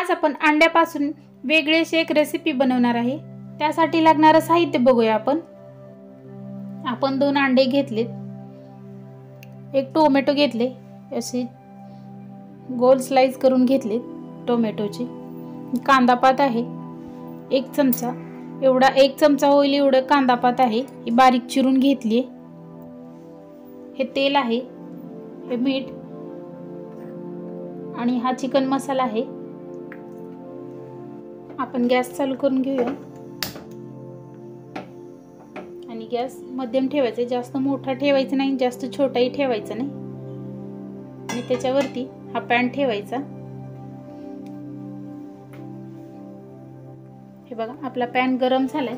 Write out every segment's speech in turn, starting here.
आज आपण अंड्यापासून वेगळी अशी एक रेसिपी बनवणार आहे। त्यासाठी लागणारे साहित्य बघूया आपण 2 अंडे घेतलेत, एक टोमॅटो घेतले, असे गोल स्लाइस करून घेतले टोमॅटोचे, कांदा पात आहे 1 चमचा, एवढा 1 चमचा होईल एवढं कांदा पात आहे, ही बारीक चिरून घेतली। हे तेल आहे, हे मीठ आणि हा चिकन मसाला आहे। आपण गॅस चालू करून घेऊया आणि गॅस मध्यम ठेवायचा, जास्त मोठा ठेवायचा नाही, जास्त छोटाही ठेवायचा नाही। आणि त्याच्यावरती हा पॅन ठेवायचा। हे बघा आपला पॅन गरम झालाय।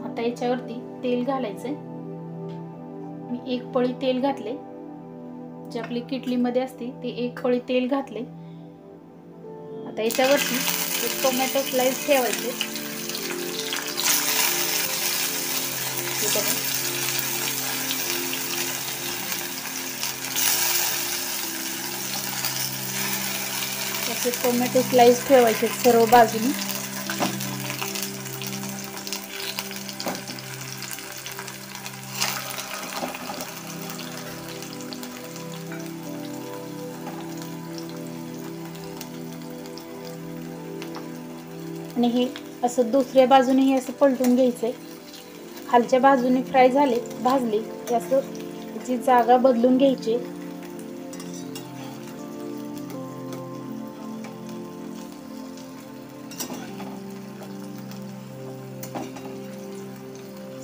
आता याच्यावरती तेल घालायचंय। मी 1 पळी तेल घातले, जे आपली किटलीमध्ये असते ते 1 पळी तेल घातले। आता याच्यावरती एक टोमॅटो स्लाइस ठेवायचे। असे टोमॅटो स्लाइस ठेवायचे सर्व बाजूनी। आणि हे असं दुसऱ्या बाजूने हे असं पलटून घ्यायचंय। खालच्या बाजूने फ्राय झाले, भाजले की असं त्याची जागा बदलून घ्यायची।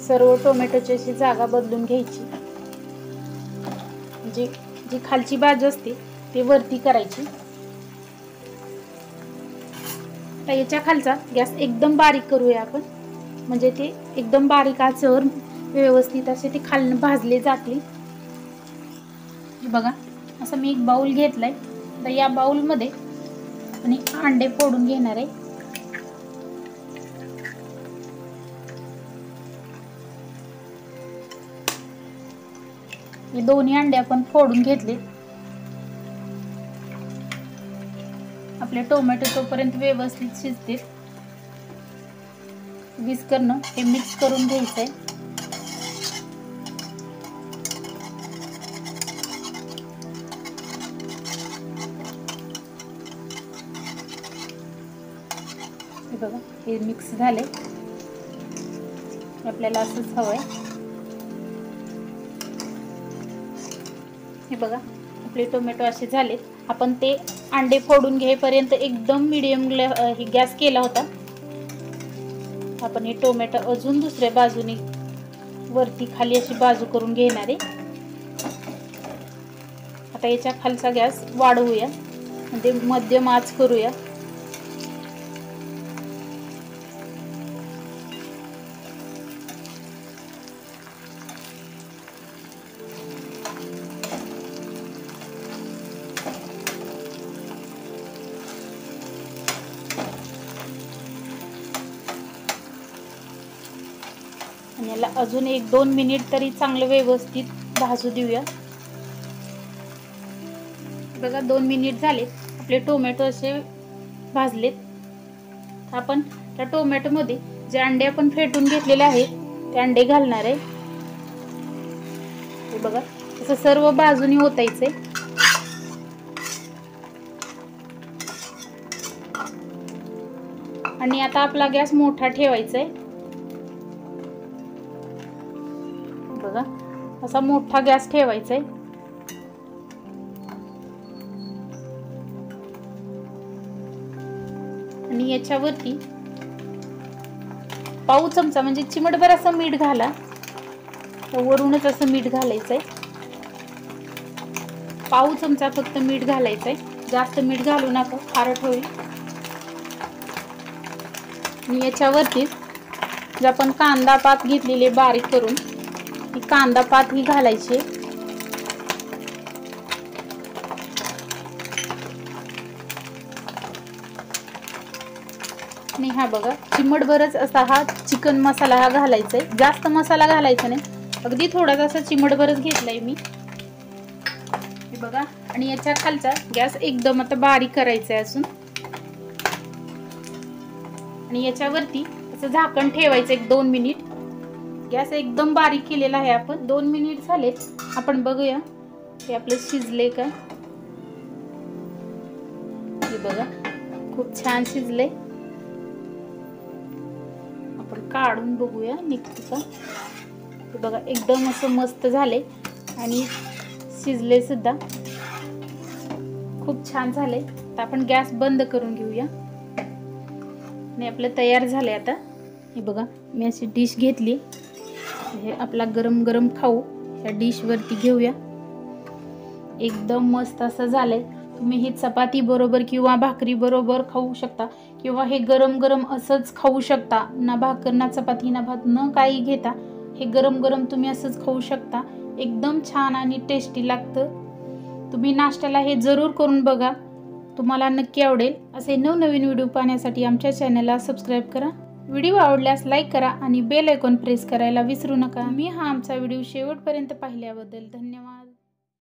सर्व टोमॅटोची अशी जागा बदलून घ्यायची, जी खालची बाजू असते ती वरती करायची। आता याच्या खालचा गॅस एकदम बारीक करूया आपण, म्हणजे ते एकदम बारीक आचेवर व्यवस्थित असे ते खालून भाजले जातील। हे बघा असं मी एक बाउल घेतलाय। तर या बाउल मध्ये आपण अंडे फोडून घेणार आहे। हे दोन्ही अंडे आपण फोडून घेतले। आपले टोमॅटो तोपर्यंत व्यवस्थित शिजतील। विस्करनं हे मिक्स करून घ्यायचंय। हे बघा हे मिक्स झाले, आपल्याला असंच हवंय। हे बघा आपले टोमॅटो असे झाले। आपण ते अंडे फोडून घेईपर्यंत एकदम मीडियम गॅस केला होता। आपण हे टोमॅटो अजून दुसऱ्या बाजूने वरती खाली अशी बाजू करून घेणार आहे। आता याच्या खालचा गॅस वाढवूया, म्हणजे मध्यम आच करूया। आणि याला अजून 1-2 मिनिट तरी चांगलं व्यवस्थित भाजू देऊया। बघा 2 मिनिट झाले, आपले टोमॅटो असे भाजलेत। आपण त्या टोमॅटो मध्ये जे अंडे आपण फेटून घेतलेले आहेत ते अंडे घालणार आहे। हे बघा असं सर्व बाजूनी ओतायचंय। आणि आता आपला गॅस मोठा ठेवायचा आहे। बघा असा मोठा गॅस ठेवायचा आहे। आणि याच्यावरती पाव चमचा म्हणजे चिमटभर असं मीठ घाला, वरूनच असं मीठ घालायचंय। पाव चमचा फक्त मीठ घालायचंय, जास्त मीठ घालू नका, खारट होईल। आणि याच्यावरती जे आपण कांदा पात घेतलेले बारीक करून, ही कांदा पात ही घालायची। आणि हा बघा चिमटभरच असा हा चिकन मसाला हा घालायचा आहे, जास्त मसाला घालायचा नाही, अगदी थोडासा चिमटभरच घेतलाय मी। हे बघा आणि याच्या खालचा गॅस एकदम आता बारीक करायचा आहे अजून, आणि याच्यावरती असं झाकण ठेवायचं 1-2 मिनिट. गॅस एकदम बारीक केलेला आहे आपण. 2 मिनिट झालेत. आपण बघूया हे आपलं शिजले का. हे बघा खूप छान शिजले. आपण काढून बघूया निघते का. हे बघा एकदम असं मस्त झाले आणि शिजले सुद्धा खूप छान झाले. तर आपण गॅस बंद करून घेऊया आणि आपलं तयार झाले. आता हे बघा मी अशी डिश घेतली. हे आपला गरम गरम खाऊ या डिश वरती घेऊया. एकदम मस्त असं झालंय. तुम्ही हे चपाती बरोबर किंवा भाकरी बरोबर खाऊ शकता, किंवा हे गरम गरम असंच खाऊ शकता. ना भाकर ना चपाती ना भात न काही घेता हे गरम गरम तुम्ही असंच खाऊ शकता. एकदम छान आणि टेस्टी लागतं. तुम्ही नाश्त्याला हे जरूर करून बघा, तुम्हाला नक्की आवडेल. असे नवनवीन व्हिडिओ पाहण्यासाठी आमच्या चॅनलला सबस्क्राईब करा. व्हिडिओ आवडल्यास लाईक करा आणि बेल आयकॉन प्रेस करायला विसरू नका. मी हा आमचा व्हिडिओ शेवटपर्यंत पाहिल्याबद्दल धन्यवाद.